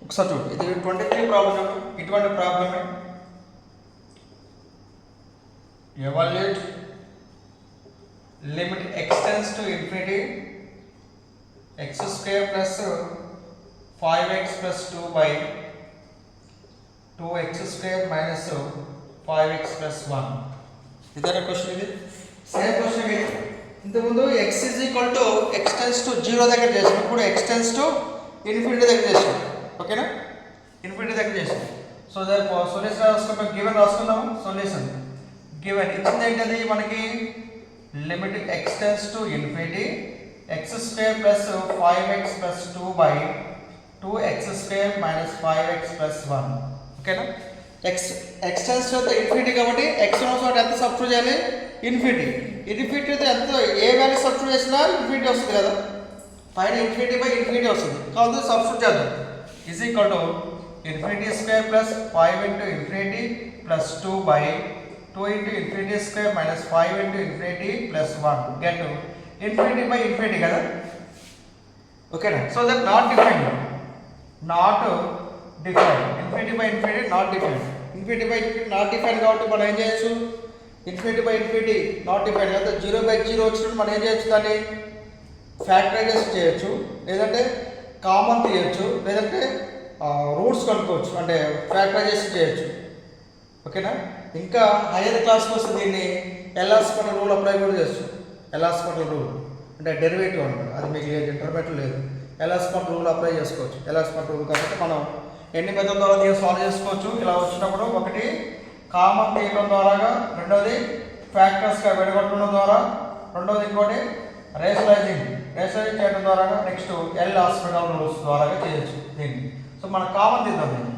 ఒకసారి చూడు, ఇది 23 ప్రాబ్లం. ఇటువంటి ప్రాబ్లమే. Evaluate limit x tends to infinity x² plus 5x plus 2 by 2x² minus 5x plus 1. ఇదే క్వశ్చన్. ఇది సేమ్ క్వశ్చన్. ఇది ఇంతకుముందు x is equal to x tends to 0 దగ్గర చేసాం, ఇప్పుడు x టెన్స్ టు ఇన్ఫినిటీ దగ్గర చేసాం. ఓకేనా, ఇన్ఫినిటీ దగ్గర చేసాం. సో దాని సొల్యూషన్ రాసుకుంటాం. గివెన్ రాసుకుందాము. సొల్యూషన్ గివెన్ ఇచ్చింది ఏంటది మనకి, limit x tends to infinity x² plus 5x plus 2 by 2x² minus 5x plus 1. ఓకేనా, x టెన్స్ టు ఇన్ఫినిటీ కాబట్టి x చోట ఎంత సబ్స్టిట్యూట్ చేయాలి, ఇన్ఫినిటీ. ఇన్ఫినిటీ ఎంత ఏ వాల్యూ సబ్స్టిట్యూట్ చేసినా ఇన్ఫినిటీ వస్తుంది కదా, పైన ఇన్ఫినిటీ బై ఇన్ఫినిటీ వస్తుంది. కాబట్టి సబ్స్టిట్యూట్ చేద్దాం. Is equal to infinity square plus 5 into infinity plus 2 by 2 into infinity square minus 5 into infinity plus 1 get infinity by infinity కదా. ఓకేనా, so that not defined infinity by infinity not defined. Infinity by infinity not defined కాబట్టి మనం ఏం చేయొచ్చు, infinity by infinity not defined కదా, 0/0 వచ్చినప్పుడు మనం ఏం చేయొచ్చు, దాన్ని ఫ్యాక్టరైజేషన్ చేయొచ్చు, లేదంటే కామన్ తీయచ్చు, లేదంటే రూట్స్ కనుక్కోవచ్చు, అంటే ఫ్యాక్టరైజేషన్ చేయొచ్చు. ఓకేనా, ఇంకా హైయర్ క్లాస్కి వస్తే దీన్ని ఎల్హాస్పిటల్ రూల్ అప్లై కూడా చేయొచ్చు. ఎల్హాస్పిటల్ రూల్ అంటే డెరివేటివ్ అనమాట, అది మీకు లేదు, ఇంటర్మీడియట్ లేదు. ఎల్హాస్పిటల్ రూల్ అప్లై చేసుకోవచ్చు. ఎల్హాస్పిటల్ రూల్ కాబట్టి మనం ఎన్ని మెథడ్ ద్వారా దీన్ని సాల్వ్ చేసుకోవచ్చు. ఇలా వచ్చినప్పుడు ఒకటి కామన్ తీయడం ద్వారాగా, రెండోది ఫ్యాక్టర్స్గా విడగొట్టడం ద్వారా, రెండోది ఇంకోటి రేషనలైజింగ్ చేయడం ద్వారా, నెక్స్ట్ ఎల్హాస్పిటల్ రూల్స్ ద్వారా చేయొచ్చు దీన్ని. సో మనం కామన్ తీద్దాం, దీన్ని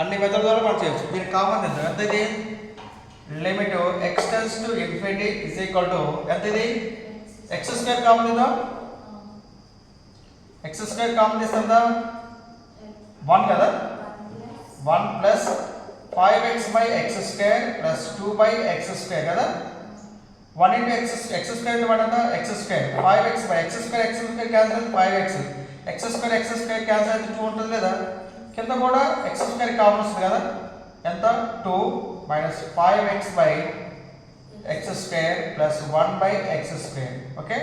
అన్ని మెథడ్ ద్వారా మనం చేయొచ్చు. దీన్ని కామన్ తీద్దాం. ఎంత ఇది, limit x tends to infinity is equal to ఎంత ఇది, x² కామన్ తీద్దాం. x² కామన్ తీస్తుందా, 1 కదా, 1 plus 5x by x² plus 2 by x² కదా. 1 ఇంటూ x² అంటే ఎంత, x², 5x by x² cancel అయితే 5x, x² క్యాన్సిల్ అయితే 2 ఉంటుంది లేదా. కింద కూడా x² కామన్ వస్తుంది కదా, ఎంత 2 minus 5x by x² plus 1 by x². Okay,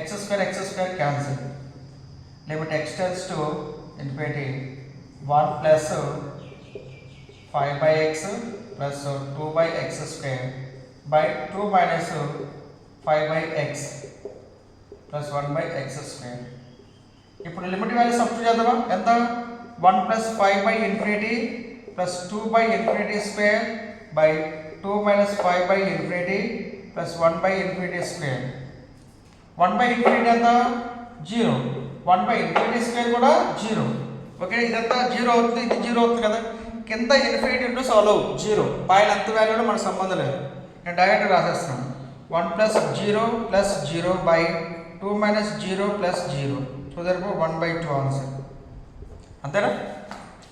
x² cancel. Limit x tends to infinity 1 plus 5/x plus 2/x² by 2 minus 5/x plus 1/x². ఇప్పుడు లిమిట్ వాల్యూ సబ్స్టిట్యూట్ చేద్దామా, ఎంత 1 plus 5 by infinity plus 2 by infinity square by 2 minus 5 by infinity plus 1 by infinity square. 1 by infinity ఎంత, 0. 1 by infinity square కూడా 0. Okay, ఇదంతా 0 అవుతుంది, ఇది 0 అవుతుంది కదా. కింద ఇన్ఫినిటీ ఉంటూ సాల్వ్ అవ్వు 0, పైన ఎంత వాల్యూలో మనకు సంబంధం లేదు. నేను డైరెక్ట్ రాసేస్తున్నాను. 1 plus 0 plus 0 by 2 minus 0 plus 0. So therefore 1/2 answer. అంతేనా,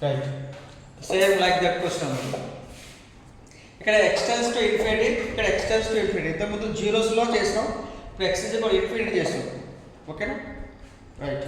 right. Same like that question. ఇక్కడ x టెన్స్ టు ఇన్ఫినిటీ, ఇక్కడ x టెన్స్ టు ఇన్ఫినిటీ. ఇంతకుముందు జీరోస్లో చేసినాం, ఇప్పుడు x ఇన్ఫినిటీ చేసినాం. ఓకేనా, రైట్.